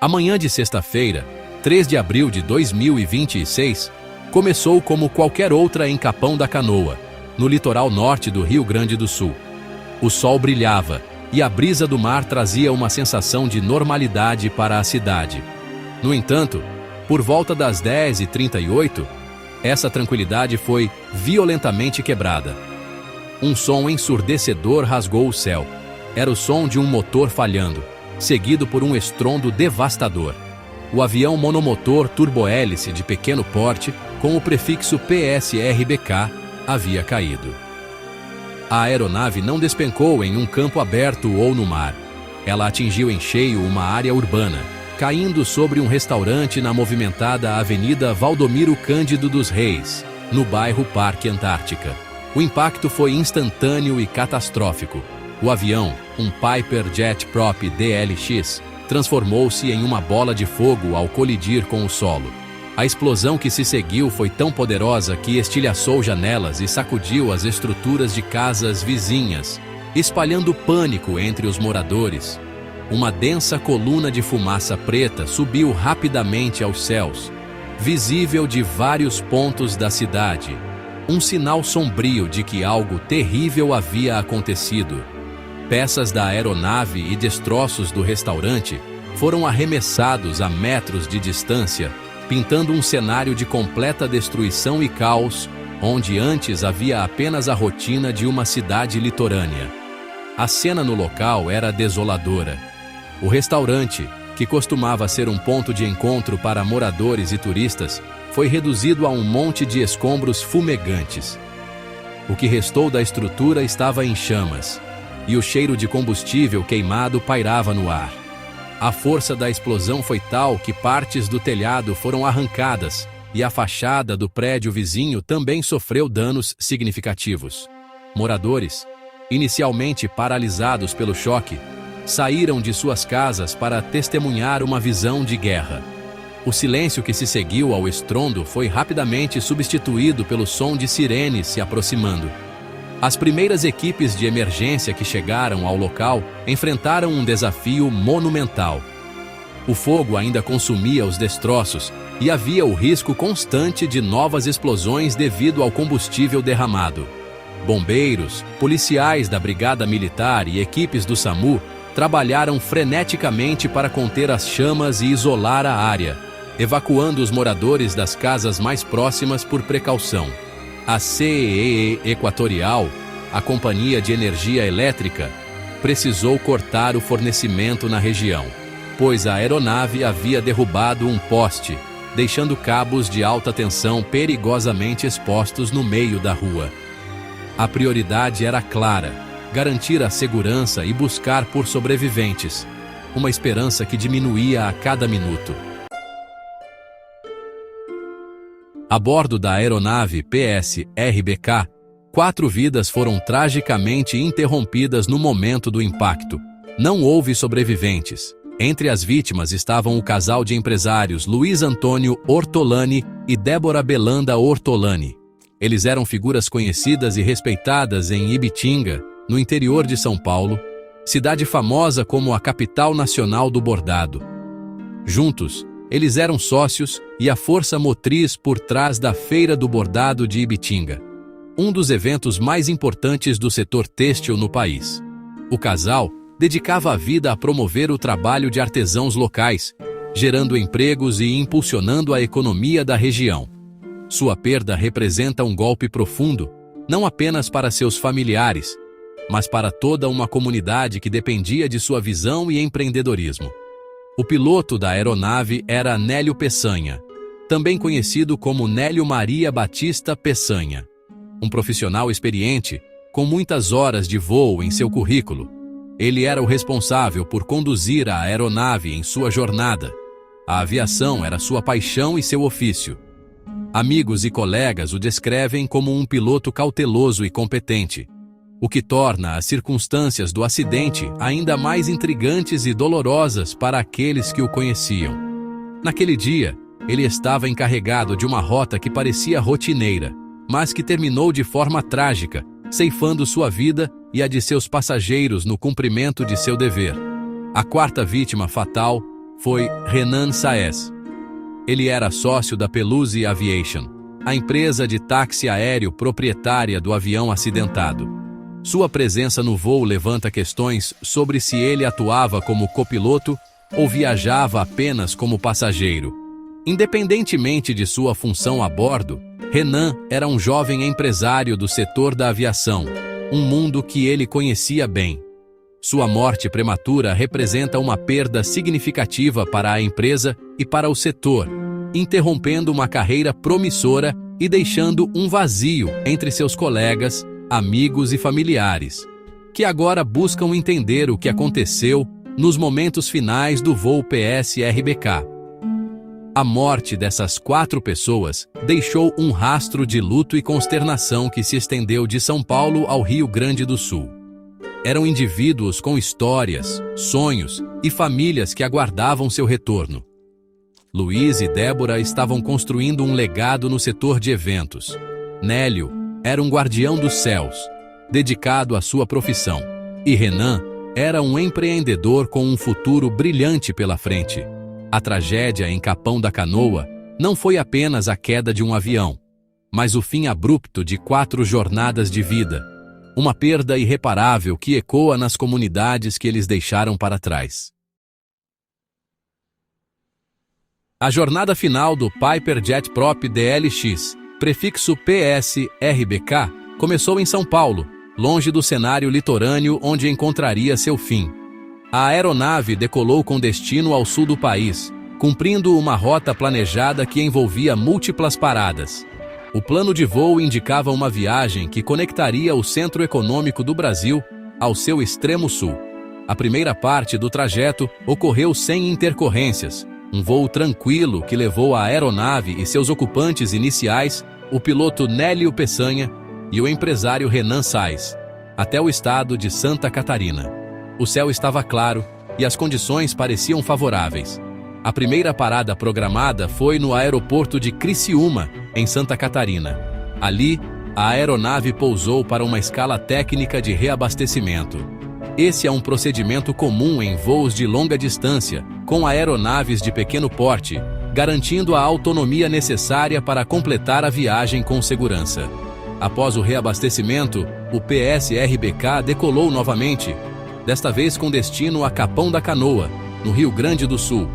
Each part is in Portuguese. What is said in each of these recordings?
A manhã de sexta-feira, 3 de abril de 2026, começou como qualquer outra em Capão da Canoa, no litoral norte do Rio Grande do Sul. O sol brilhava e a brisa do mar trazia uma sensação de normalidade para a cidade. No entanto, por volta das 10h38, essa tranquilidade foi violentamente quebrada. Um som ensurdecedor rasgou o céu. Era o som de um motor falhando, seguido por um estrondo devastador. O avião monomotor turbohélice de pequeno porte, com o prefixo PSRBK, havia caído. A aeronave não despencou em um campo aberto ou no mar. Ela atingiu em cheio uma área urbana, caindo sobre um restaurante na movimentada Avenida Valdomiro Cândido dos Reis, no bairro Parque Antártica. O impacto foi instantâneo e catastrófico. O avião, um Piper Jet Prop DLX, transformou-se em uma bola de fogo ao colidir com o solo. A explosão que se seguiu foi tão poderosa que estilhaçou janelas e sacudiu as estruturas de casas vizinhas, espalhando pânico entre os moradores. Uma densa coluna de fumaça preta subiu rapidamente aos céus, visível de vários pontos da cidade, um sinal sombrio de que algo terrível havia acontecido. Peças da aeronave e destroços do restaurante foram arremessados a metros de distância, pintando um cenário de completa destruição e caos, onde antes havia apenas a rotina de uma cidade litorânea. A cena no local era desoladora. O restaurante, que costumava ser um ponto de encontro para moradores e turistas, foi reduzido a um monte de escombros fumegantes. O que restou da estrutura estava em chamas, e o cheiro de combustível queimado pairava no ar. A força da explosão foi tal que partes do telhado foram arrancadas e a fachada do prédio vizinho também sofreu danos significativos. Moradores, inicialmente paralisados pelo choque, saíram de suas casas para testemunhar uma visão de guerra. O silêncio que se seguiu ao estrondo foi rapidamente substituído pelo som de sirenes se aproximando. As primeiras equipes de emergência que chegaram ao local enfrentaram um desafio monumental. O fogo ainda consumia os destroços e havia o risco constante de novas explosões devido ao combustível derramado. Bombeiros, policiais da Brigada Militar e equipes do SAMU trabalharam freneticamente para conter as chamas e isolar a área, evacuando os moradores das casas mais próximas por precaução. A CEE Equatorial, a companhia de energia elétrica, precisou cortar o fornecimento na região, pois a aeronave havia derrubado um poste, deixando cabos de alta tensão perigosamente expostos no meio da rua. A prioridade era clara: garantir a segurança e buscar por sobreviventes, uma esperança que diminuía a cada minuto. A bordo da aeronave PSRBK, 4 vidas foram tragicamente interrompidas no momento do impacto. Não houve sobreviventes. Entre as vítimas estavam o casal de empresários Luiz Antônio Ortolani e Débora Belanda Ortolani. Eles eram figuras conhecidas e respeitadas em Ibitinga, no interior de São Paulo, cidade famosa como a capital nacional do bordado. Juntos, eles eram sócios e a força motriz por trás da Feira do Bordado de Ibitinga, um dos eventos mais importantes do setor têxtil no país. O casal dedicava a vida a promover o trabalho de artesãos locais, gerando empregos e impulsionando a economia da região. Sua perda representa um golpe profundo, não apenas para seus familiares, mas para toda uma comunidade que dependia de sua visão e empreendedorismo. O piloto da aeronave era Nélio Peçanha, também conhecido como Nélio Maria Batista Peçanha. Um profissional experiente, com muitas horas de voo em seu currículo. Ele era o responsável por conduzir a aeronave em sua jornada. A aviação era sua paixão e seu ofício. Amigos e colegas o descrevem como um piloto cauteloso e competente, o que torna as circunstâncias do acidente ainda mais intrigantes e dolorosas para aqueles que o conheciam. Naquele dia, ele estava encarregado de uma rota que parecia rotineira, mas que terminou de forma trágica, ceifando sua vida e a de seus passageiros no cumprimento de seu dever. A quarta vítima fatal foi Renan Saez. Ele era sócio da Pelusi Aviation, a empresa de táxi aéreo proprietária do avião acidentado. Sua presença no voo levanta questões sobre se ele atuava como copiloto ou viajava apenas como passageiro. Independentemente de sua função a bordo, Renan era um jovem empresário do setor da aviação, um mundo que ele conhecia bem. Sua morte prematura representa uma perda significativa para a empresa e para o setor, interrompendo uma carreira promissora e deixando um vazio entre seus colegas, amigos e familiares, que agora buscam entender o que aconteceu nos momentos finais do voo PS-RBK. A morte dessas 4 pessoas deixou um rastro de luto e consternação que se estendeu de São Paulo ao Rio Grande do Sul. Eram indivíduos com histórias, sonhos e famílias que aguardavam seu retorno. Luiz e Débora estavam construindo um legado no setor de eventos. Nélio era um guardião dos céus, dedicado à sua profissão. E Renan era um empreendedor com um futuro brilhante pela frente. A tragédia em Capão da Canoa não foi apenas a queda de um avião, mas o fim abrupto de 4 jornadas de vida. Uma perda irreparável que ecoa nas comunidades que eles deixaram para trás. A jornada final do Piper Jet Prop DLX, prefixo PS-RBK, começou em São Paulo, longe do cenário litorâneo onde encontraria seu fim. A aeronave decolou com destino ao sul do país, cumprindo uma rota planejada que envolvia múltiplas paradas. O plano de voo indicava uma viagem que conectaria o centro econômico do Brasil ao seu extremo sul. A primeira parte do trajeto ocorreu sem intercorrências, um voo tranquilo que levou a aeronave e seus ocupantes iniciais, o piloto Nélio Peçanha e o empresário Renan Saez, até o estado de Santa Catarina. O céu estava claro e as condições pareciam favoráveis. A primeira parada programada foi no aeroporto de Criciúma, em Santa Catarina. Ali, a aeronave pousou para uma escala técnica de reabastecimento. Esse é um procedimento comum em voos de longa distância, com aeronaves de pequeno porte, garantindo a autonomia necessária para completar a viagem com segurança. Após o reabastecimento, o PS-RBK decolou novamente, desta vez com destino a Capão da Canoa, no Rio Grande do Sul.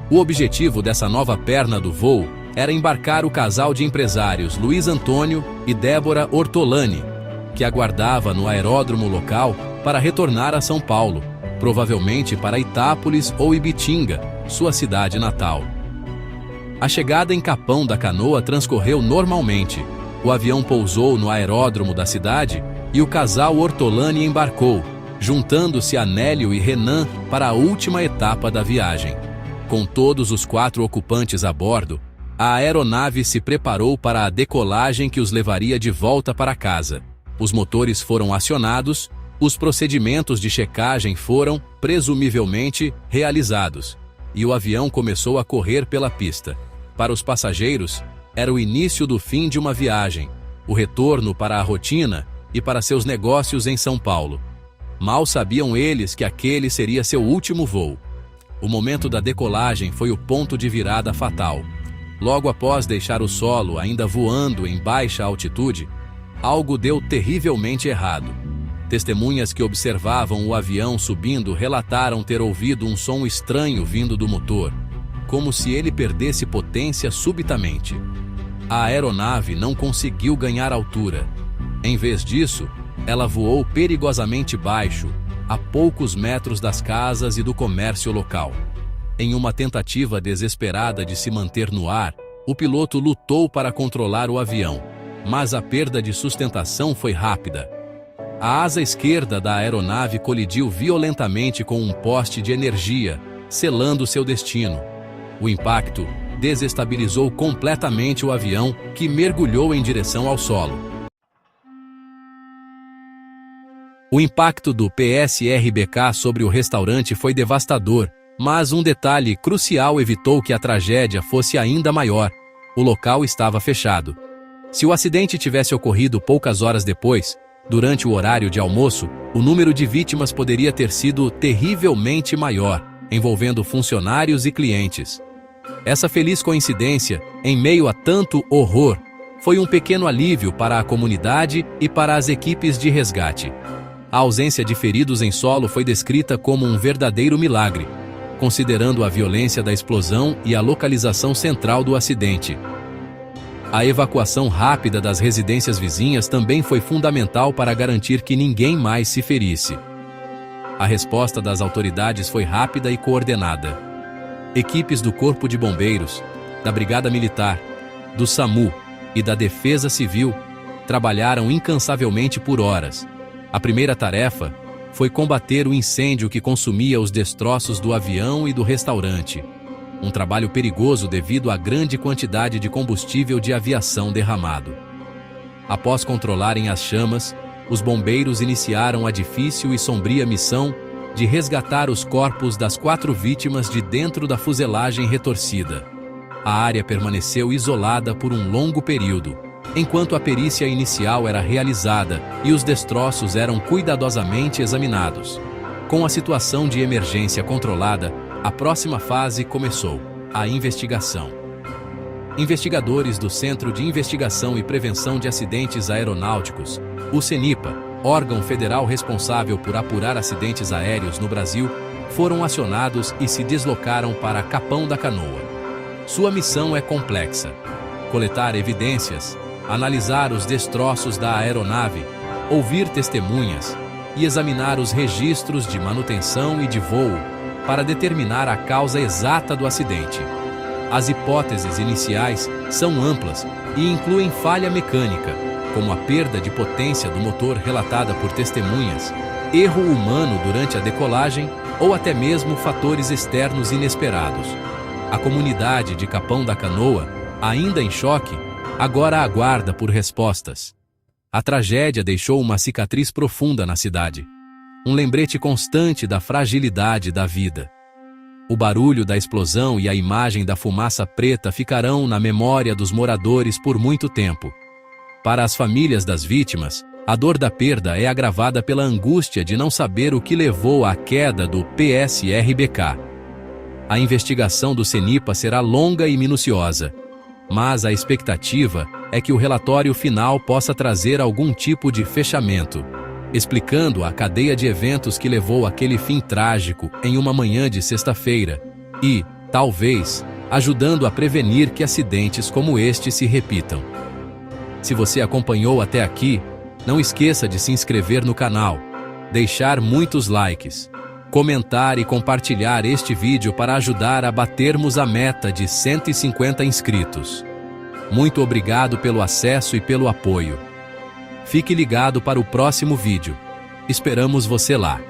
O objetivo dessa nova perna do voo era embarcar o casal de empresários Luiz Antônio e Débora Ortolani, que aguardava no aeródromo local para retornar a São Paulo, provavelmente para Itápolis ou Ibitinga, sua cidade natal. A chegada em Capão da Canoa transcorreu normalmente. O avião pousou no aeródromo da cidade e o casal Ortolani embarcou, juntando-se a Nélio e Renan para a última etapa da viagem. Com todos os 4 ocupantes a bordo, a aeronave se preparou para a decolagem que os levaria de volta para casa. Os motores foram acionados, os procedimentos de checagem foram, presumivelmente, realizados, e o avião começou a correr pela pista. Para os passageiros, era o início do fim de uma viagem, o retorno para a rotina e para seus negócios em São Paulo. Mal sabiam eles que aquele seria seu último voo. O momento da decolagem foi o ponto de virada fatal. Logo após deixar o solo ainda voando em baixa altitude, algo deu terrivelmente errado. Testemunhas que observavam o avião subindo relataram ter ouvido um som estranho vindo do motor, como se ele perdesse potência subitamente. A aeronave não conseguiu ganhar altura. Em vez disso, ela voou perigosamente baixo, a poucos metros das casas e do comércio local. Em uma tentativa desesperada de se manter no ar, o piloto lutou para controlar o avião, mas a perda de sustentação foi rápida. A asa esquerda da aeronave colidiu violentamente com um poste de energia, selando seu destino. O impacto desestabilizou completamente o avião, que mergulhou em direção ao solo. O impacto do PS-RBK sobre o restaurante foi devastador, mas um detalhe crucial evitou que a tragédia fosse ainda maior. O local estava fechado. Se o acidente tivesse ocorrido poucas horas depois, durante o horário de almoço, o número de vítimas poderia ter sido terrivelmente maior. envolvendo funcionários e clientes. Essa feliz coincidência, em meio a tanto horror, foi um pequeno alívio para a comunidade e para as equipes de resgate. A ausência de feridos em solo foi descrita como um verdadeiro milagre, considerando a violência da explosão e a localização central do acidente. A evacuação rápida das residências vizinhas também foi fundamental para garantir que ninguém mais se ferisse. A resposta das autoridades foi rápida e coordenada. Equipes do Corpo de Bombeiros, da Brigada Militar, do SAMU e da Defesa Civil trabalharam incansavelmente por horas. A primeira tarefa foi combater o incêndio que consumia os destroços do avião e do restaurante. Um trabalho perigoso devido à grande quantidade de combustível de aviação derramado. Após controlarem as chamas, os bombeiros iniciaram a difícil e sombria missão de resgatar os corpos das 4 vítimas de dentro da fuselagem retorcida. A área permaneceu isolada por um longo período, enquanto a perícia inicial era realizada e os destroços eram cuidadosamente examinados. Com a situação de emergência controlada, a próxima fase começou: a investigação. Investigadores do Centro de Investigação e Prevenção de Acidentes Aeronáuticos, o CENIPA, órgão federal responsável por apurar acidentes aéreos no Brasil, foram acionados e se deslocaram para Capão da Canoa. Sua missão é complexa: coletar evidências, analisar os destroços da aeronave, ouvir testemunhas e examinar os registros de manutenção e de voo para determinar a causa exata do acidente. As hipóteses iniciais são amplas e incluem falha mecânica, como a perda de potência do motor relatada por testemunhas, erro humano durante a decolagem ou até mesmo fatores externos inesperados. A comunidade de Capão da Canoa, ainda em choque, agora aguarda por respostas. A tragédia deixou uma cicatriz profunda na cidade. Um lembrete constante da fragilidade da vida. O barulho da explosão e a imagem da fumaça preta ficarão na memória dos moradores por muito tempo. Para as famílias das vítimas, a dor da perda é agravada pela angústia de não saber o que levou à queda do PSRBK. A investigação do CENIPA será longa e minuciosa, mas a expectativa é que o relatório final possa trazer algum tipo de fechamento, explicando a cadeia de eventos que levou àquele fim trágico em uma manhã de sexta-feira e, talvez, ajudando a prevenir que acidentes como este se repitam. Se você acompanhou até aqui, não esqueça de se inscrever no canal, deixar muitos likes, comentar e compartilhar este vídeo para ajudar a batermos a meta de 150 inscritos. Muito obrigado pelo acesso e pelo apoio. Fique ligado para o próximo vídeo. Esperamos você lá.